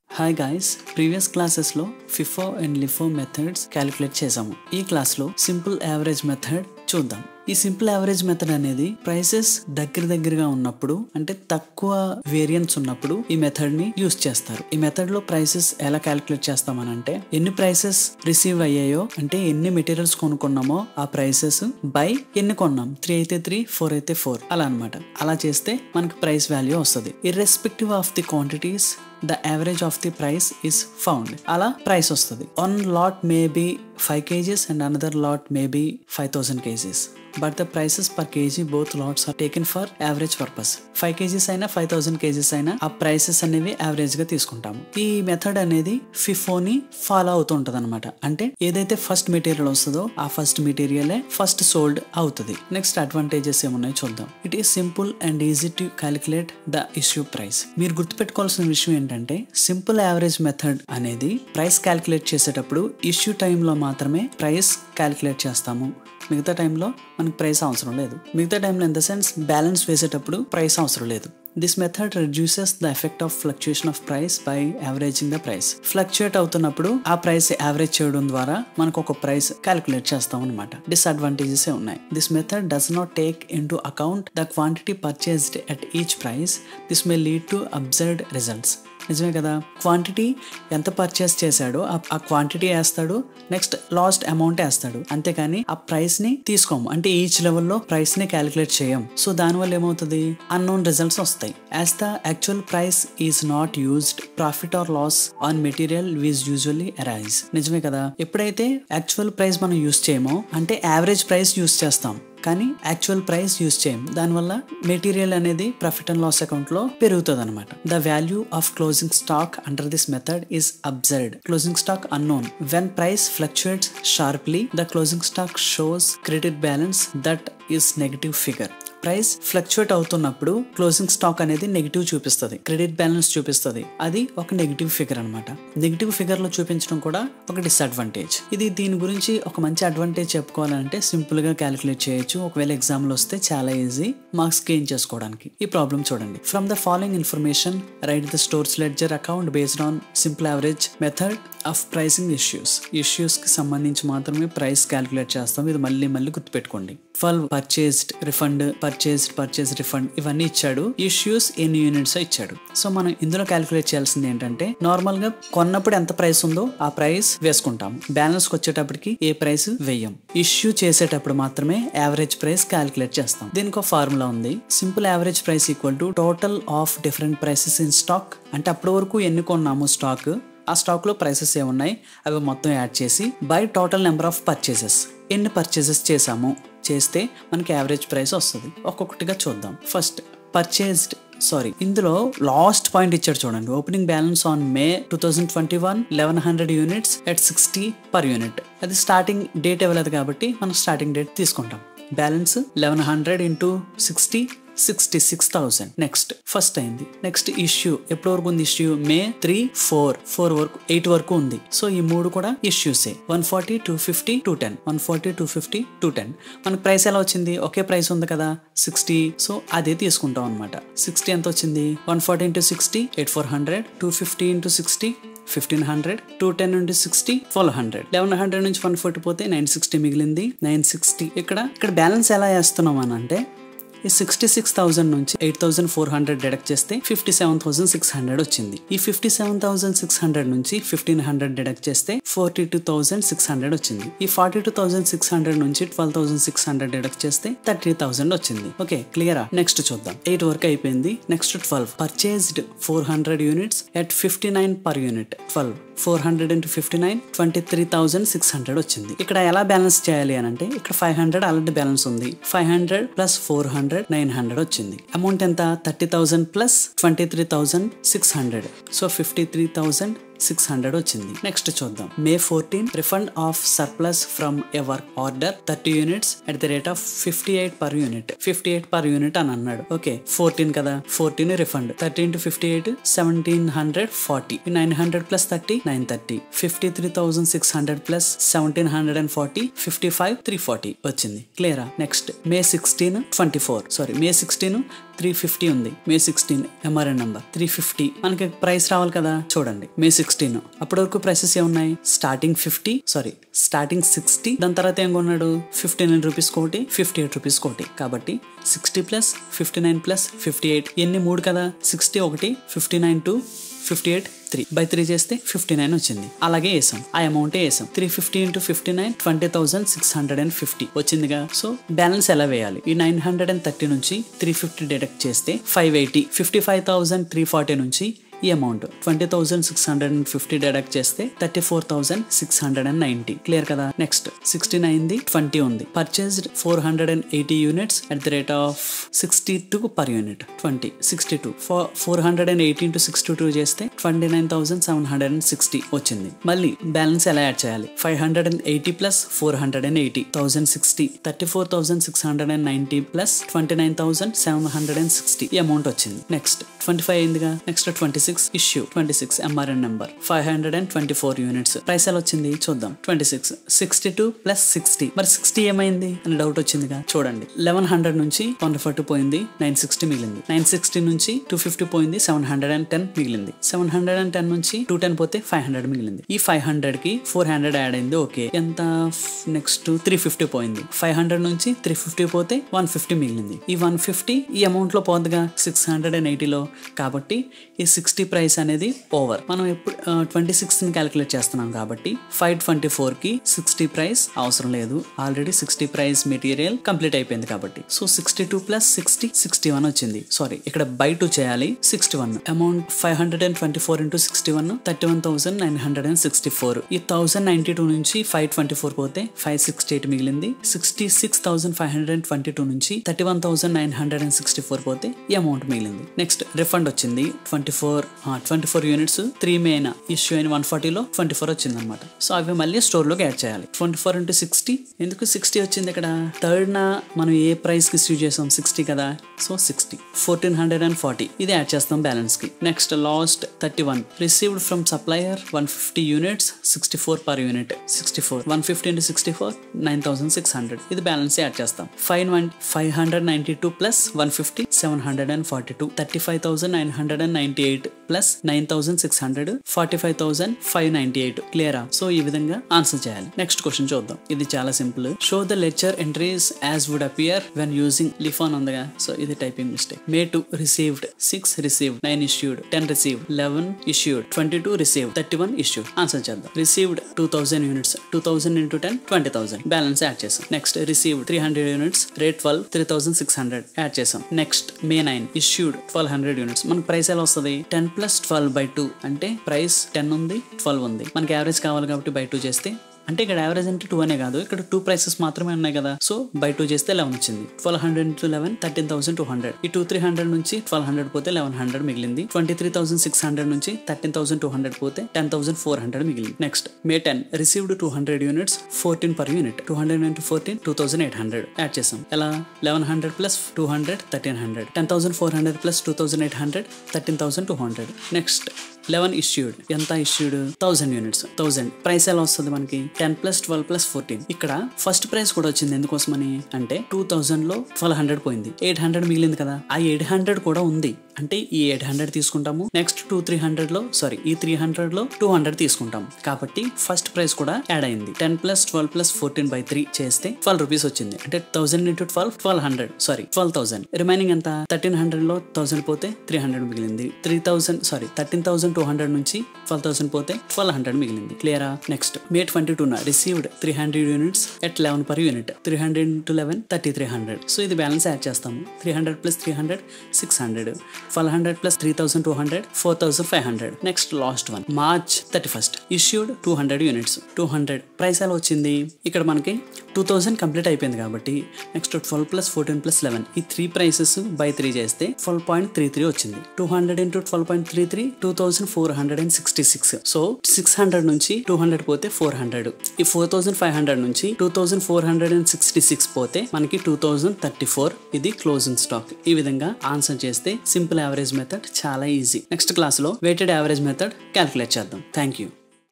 Hi guys, previous క్లాసెస్లో FIFO and LIFO methods calculate చేసాము. ఈ క్లాస్లో సింపుల్ యావరేజ్ మెథడ్ చూద్దాం. ఈ సింపుల్ యావరేజ్ మెథడ్ అనేది ప్రైసెస్ దగ్గరగా ఉన్నప్పుడు, అంటే తక్కువ వేరియన్స్ ఉన్నప్పుడు ఈ మెథడ్ ని యూస్ చేస్తారు. ఈ మెథడ్ లో ప్రైసెస్ ఎలా క్యాలిక్యులేట్ చేస్తామనంటే, ఎన్ని ప్రైసెస్ రిసీవ్ అయ్యాయో, అంటే ఎన్ని మెటీరియల్స్ కొనుక్కున్నామో ఆ ప్రైసెస్ బై ఎన్ని కొన్నాం, 3 అయితే 3, 4 అయితే 4 అలా అనమాట. అలా చేస్తే మనకి ప్రైస్ వాల్యూ వస్తుంది. Irrespective of the quantities the average of the price is found. అలా ప్రైస్ వస్తుంది. One lot may be 5 kgs and another lot may be 5000 kgs. But the prices per kg both lots are taken for average purpose. 5 kgs అయినా 5000 kgs అయినా ఆ prices అనేవి average గా తీసుకుంటాము. ఈ method అనేది FIFO ని ఫాలో అవుతూ ఉంటది అనమాట. అంటే ఏదైతే ఫస్ట్ మెటీరియల్ వస్తుందో ఆ ఫస్ట్ మెటీరియలే ఫస్ట్ సోల్డ్ అవుతుంది. నెక్స్ట్ అడ్వాంటేజెస్ ఏమున్నాయో చూద్దాం. It is simple and easy to calculate the issue price. మీరు గుర్తుపెట్టుకోవాల్సిన విషయం ఏంటంటే, సింపుల్ యావరేజ్ మెథడ్ అనేది ప్రైస్ క్యాలిక్యులేట్ చేసేటప్పుడు ఇష్యూ టైంలో మాత్రమే ప్రైస్ క్యాలిక్యులేట్ చేస్తాము. మిగతా టైంలో మనకి ప్రైస్ అవసరం లేదు. మిగతా టైంలో ఇన్ ద సెన్స్ బ్యాలెన్స్ వేసేటప్పుడు ప్రైస్ అవసరం లేదు. This method reduces the effect of fluctuation of price by averaging the price. Fluctuate అవుతున్నప్పుడు ఆ ప్రైస్ యావరేజ్ చేయడం ద్వారా మనకు ఒక ప్రైస్ క్యాలిక్యులేట్ చేస్తాం అనమాట. డిస్అడ్వాంటేజెస్ ఉన్నాయి. This method does not take in to account the quantity purchased at each price. This may lead to absurd results. నిజమే కదా, క్వాంటిటీ ఎంత పర్చేస్ చేశాడో ఆ క్వాంటిటీ వేస్తాడు, నెక్స్ట్ లాస్ట్ అమౌంట్ వేస్తాడు, అంతేకాని ఆ ప్రైస్ ని తీసుకోము. అంటే ఈచ్ లెవెల్లో ప్రైస్ ని క్యాలిక్యులేట్ చేయం. సో దానివల్ల ఏమవుతుంది, అన్నోన్ రిజల్ట్స్ వస్తాయి. As the actual price is not used, profit or loss on material is usually arise. నిజమే కదా, ఎప్పుడైతే యాక్చువల్ ప్రైస్ మనం యూజ్ చేయమో, అంటే యావరేజ్ ప్రైస్ యూజ్ చేస్తాం కానీ యాక్చువల్ ప్రైస్ యూజ్ చేయం. దానివల్ల మెటీరియల్ అనేది ప్రాఫిట్ అండ్ లాస్ అకౌంట్ లో పెరుగుతుంది అనమాట. The value of closing stock under this method is absurd. Closing stock unknown. When price fluctuates sharply, the closing stock shows credit balance that is negative figure. Price fluctuate అవుతున్నప్పుడు closing stock అనేది negative చూపిస్తుంది, credit balance చూపిస్తుంది. అది ఒక negative figure అనమాట. Negative figure లో చూపించడం కూడా ఒక డిస్అడ్వాంటేజ్. దీని గురించి ఒక మంచి అడ్వాంటేజ్ చెప్పుకోవాలంటే సింపుల్ గా క్యాలిక్యులేట్ చేయొచ్చు. ఒకవేళ ఎగ్జామ్ లో వస్తే చాలా ఈజీ మార్క్స్ గెయిన్ చేసుకోవడానికి. ఈ ప్రాబ్లం చూడండి. From the following information right the stores ledger account based on simple average method of pricing issues కి సంబంధించి మాత్రమే ప్రైస్ క్యాలిక్యులేట్ చేస్తాం. ఇది మళ్ళీ గుర్తుపెట్టుకోండి. 12 పర్చేస్డ్ రిఫండ్, పర్చేస్ రిఫండ్ ఇవన్నీ ఇచ్చాడు. ఇష్యూస్ ఎన్ని యూనిట్స్ ఇచ్చాడు. సో మనం ఇందులో క్యాలిక్యులేట్ చేయాల్సింది ఏంటంటే, నార్మల్ గా కొన్నప్పుడు ఎంత ప్రైస్ ఉందో ఆ ప్రైస్ వేసుకుంటాము. బ్యాలెన్స్ వచ్చేటప్పటికి ఏ ప్రైస్ వేయం. ఇష్యూ చేసేటప్పుడు మాత్రమే యావరేజ్ ప్రైస్ క్యాలిక్యులేట్ చేస్తాం. దీనికి ఒక ఫార్ములా ఉంది. Simple average price equal to total of different prices in stock. అంటే అప్పటి వరకు ఎన్ని కొన్నాము స్టాక్, ఆ స్టాక్ లో ప్రైసెస్ ఏమున్నాయి అవి మొత్తం యాడ్ చేసి by total number of purchases. ఎన్ని పర్చేసెస్ చేస్తే మనకి యావరేజ్ ప్రైస్ వస్తుంది. ఒక్కొక్కటిగా చూద్దాం. ఫస్ట్ ఇందులో లాస్ట్ పాయింట్ ఇచ్చాడు చూడండి. Opening balance on May 2021 1100 units at 60 per unit. అది స్టార్టింగ్ డేట్ ఇవ్వలేదు కాబట్టి మనం స్టార్టింగ్ డేట్ తీసుకుంటాం. Balance 1100 into 60 66,000. నెక్స్ట్ ఫస్ట్ అయింది. నెక్స్ట్ ఇష్యూ ఎప్పటి వరకు ఉంది? ఇష్యూ May 3, 4 వరకు 8 వరకు ఉంది. సో ఈ మూడు కూడా ఇష్యూసే. 140, 250, 210. 140, 250, 210. మనకి ప్రైస్ ఎలా వచ్చింది? ఒకే ప్రైస్ ఉంది కదా, 60. సో అదే తీసుకుంటాం అనమాట. 60 ఎంత వచ్చింది? 140 into 60 8400, 250 into 60 1500, 210 into 60 1200. 1100 నుంచి 140 పోతే 960 మిగిలింది. 960 ఇక్కడ బ్యాలెన్స్ ఎలా వేస్తున్నాం అని అంటే, ఈ 66,000 నుంచి 8,400 డిడక్ట్ చేస్తే 57,600 వచ్చింది. ఈ 57,600 నుంచి 1,500 డిడక్ట్ చేస్తే 42,600 వచ్చింది. ఈ 42,600 నుంచి 12,600 డిడక్ట్ చేస్తే 30,000 వచ్చింది. ఓకే, క్లియరా? నెక్స్ట్ చూద్దాం. 8 వరకు అయిపోయింది. Next 12 purchased 400 units at 59 per unit. 12 400 into 59 23,600 వచ్చింది. ఇక్కడ ఎలా బ్యాలెన్స్ చేయాలి అని అంటే, ఇక్కడ 500 ఆల్రెడీ బ్యాలెన్స్ ఉంది. 500 ప్లస్ 400 900 వచ్చింది. అమౌంట్ ఎంత? 30,000 ప్లస్ 23,600. సో 53,600 వచ్చింది. నెక్స్ట్ చూద్దాం. May 14 refund of surplus from a work order 30 units at the rate of 58 per unit. 58 per unit అని అన్నాడు. ఓకే, 14 కదా, 14 రిఫండ్. 30 into 58 1740. 900 ప్లస్ 30 930. 53,600 ప్లస్ 1740 55,340 వచ్చింది. క్లియరా? నెక్స్ట్ May 16 24 May 16 350 ఉంది. మే 16 MRN నెంబర్ 350. మనకి ప్రైస్ రావాలి కదా, చూడండి మే 16. అప్పటి వరకు ప్రైసెస్ ఏమున్నాయి? స్టార్టింగ్ 60, దాని తర్వాత ఏం కొన్నాడు? 59 రూపీస్ కోటి, 58 రూపీస్ కోటి. కాబట్టి 60 ప్లస్ 59 ప్లస్ 58 ఎన్ని? 3 కదా. 60 1, 59 2, 58 3 by 3 చేస్తే 59 వచ్చింది. అలాగే వేసాం, ఆ అమౌంట్ వేసాం. 350 into 59 20,650 వచ్చిందిగా. సో బ్యాలెన్స్ ఎలా వేయాలి? ఈ 930 నుంచి 350 డిడక్ట్ చేస్తే 580, 55,340 నుంచి ఈ అమౌంట్ 20,650 డిడక్ట్ చేస్తే 34,690. క్లియర్ కదా. నెక్స్ట్ 69ది 20 ఉంది. Purchased 480 units at the rate of 62 per unit. 62 480 into 62 చేస్తే 29,760 వచ్చింది. మళ్ళీ బ్యాలెన్స్ ఎలా యాడ్ చేయాలి? 580 ప్లస్ 480 1060, 34,690 ప్లస్ 29,760 ఈ అమౌంట్ వచ్చింది. నెక్స్ట్ 25 అయిందిగా. Next 26 issue 26 MRN number 524 units. Price ఎలా వచ్చింది చూద్దాం. 26 62 ప్లస్ 60. మరి 60 ఏమైంది అని డౌట్ వచ్చిందిగా. చూడండి 1100 నుంచి 142 పోయింది, 960 మిగిలింది. 960 నుంచి 250 పోయింది, 710 మిగిలింది. 710 నుంచి 210 పోతే 500 మిగిలింది. ఈ 500 కి 400 యాడ్ అయింది. ఓకే, ఎంత? నెక్స్ట్ 350 పోయింది. 500 నుంచి 350 పోతే 150 మిగిలింది. ఈ 150 ఈ అమౌంట్ లో పోతుందిగా 680లో. కాబట్టి ఈ 60 ప్రైస్ అనేది ఓవర్. మనం ఎప్పుడు 26 ని క్యాలిక్యులేట్ చేస్తున్నాం కాబట్టి 524 కి 60 ప్రైస్ అవసరం లేదు. ఆల్రెడీ 60 ప్రైస్ మెటీరియల్ కంప్లీట్ అయిపోయింది కాబట్టి. సో 62 ప్లస్ 60 61 వచ్చింది. సారీ, ఇక్కడ బై 2 చేయాలి. 61 అమౌంట్ 524 into 61 31,964. ఈ 1092 నుంచి 524 పోతే 568 మిగిలింది. 66,522 నుంచి 31,964 పోతే ఈ అమౌంట్ మిగిలింది. నెక్స్ట్ రిఫండ్ వచ్చింది 24 యూనిట్స్. 3 మేన ఇష్యూ అయిన 140లో 24 వచ్చింది అనమాట. సో అవి మళ్ళీ స్టోర్ లోకి యాడ్ చేయాలి. 24 into 60 ఎందుకు 60 వచ్చింది ఇక్కడ? థర్డ్ నా మనం ఏ ప్రైస్ కి ఇష్యూ చేసాం? 60 కదా. సో 60 1440 ఇది యాడ్ చేస్తాం బ్యాలెన్స్ కి. Next last 31 received from supplier 150 units 64 per unit. 64 150 into 64 9600 ఇది బ్యాలెన్స్ యాడ్ చేస్తాం. 592 ప్లస్ 150 742 35,998 ప్లస్ 9,600 45,598. క్లియరా? సో ఈ విధంగా ఆన్సర్ చేయాలి. నెక్స్ట్ క్వశ్చన్ చూద్దాం. ఇది చాలా simple. Show the ledger entries as would appear when using LIFO ఉందిగా. సో ఇది typing mistake. May 2 received, 6 received, 9 issued, 10 received, 11 issued, 22 received, 31 issued. Answer చేద్దాం. Received 2000 units, 2000 into 10 20,000 balance add చేసాం. Next received 300 units, rate 12 3600 add చేసాం. Next May 9 issued 1200 units. మనకు price ఎలా వస్తుంది? 10 plus 12 by 2 అంటే price 10 ఉంది, 12 ఉంది. మనకి యావరేజ్ కావాలి కాబట్టి by 2 చేస్తే, అంటే ఇక్కడ యావరేజ్ అంటే 2 అనే కాదు, ఇక్కడ 2 ప్రైసెస్ మాత్రమే ఉన్నాయి కదా. సో by 2 చేస్తే 11 వచ్చింది. 1200 into 11 13,200. ఈ 2300 నుంచి 1200 పోతే 1100 మిగిలింది. 23,600 నుంచి 13,200 పోతే 10,400 మిగిలింది. నెక్స్ట్ మే 10 received 200 units 14 per unit. 200 into 14 2800 add చేసాం. ఎలా? 1100 ప్లస్ 200 1300. 10,400 ప్లస్ 2,800 13,200. Next 11 issued. ఎంత ఇష్యూడ్? 1000 యూనిట్స్. 1000 ప్రైస్ ఎలా వస్తుంది మనకి? 10 ప్లస్ 12 ప్లస్ 14. ఇక్కడ ఫస్ట్ ప్రైస్ కూడా వచ్చింది. ఎందుకోసమని అంటే 2000 లో 1200 పోయింది, 800 మిగిలింది కదా. ఆ 800 కూడా ఉంది అంటే ఈ 800 తీసుకుంటాము. నెక్స్ట్ 300 లో సారీ ఈ 300 లో 200 తీసుకుంటాము. కాబట్టి ఫస్ట్ ప్రైస్ కూడా యాడ్ అయింది. 10 ప్లస్ 12 ప్లస్ 14 by 3 చేస్తే 12 రూపీస్ వచ్చింది. అంటే 1000 into 12 1200 సారీ 12,000. రిమైనింగ్ ఎంత? 1300 లో 1000 పోతే 300 మిగిలింది. 13,200 నుంచి 12,000 పోతే 1200 మిగిలింది. క్లియరా? Next May 22 received 300 units at 11 per unit. 300 into 11 3300. So ఇది బ్యాలెన్స్ యాడ్ చేస్తాము. 300 plus 300 600. 1200 plus 3,200 4,500. Next last one March 31 issued 200 units. 200 price ఎలా వచ్చింది? ఇక్కడ మనకి 2000 కంప్లీట్ అయిపోయింది కాబట్టి నెక్స్ట్ 12 ప్లస్ 14 ప్లస్ 11 ఈ 3 ప్రైసెస్ by 3 చేస్తే 12.33 వచ్చింది. 200 into 12.33 2466. సో 600 నుంచి 200 పోతే 400. ఈ 4500 నుంచి 2466 పోతే మనకి 2034. ఇది క్లోజింగ్ స్టాక్. ఈ విధంగా ఆన్సర్ చేస్తే సింపుల్ యావరేజ్ మెథడ్ చాలా ఈజీ. నెక్స్ట్ క్లాస్ లో వెయిటెడ్ యావరేజ్ మెథడ్ క్యాలిక్యులేట్ చేద్దాం. Thank you.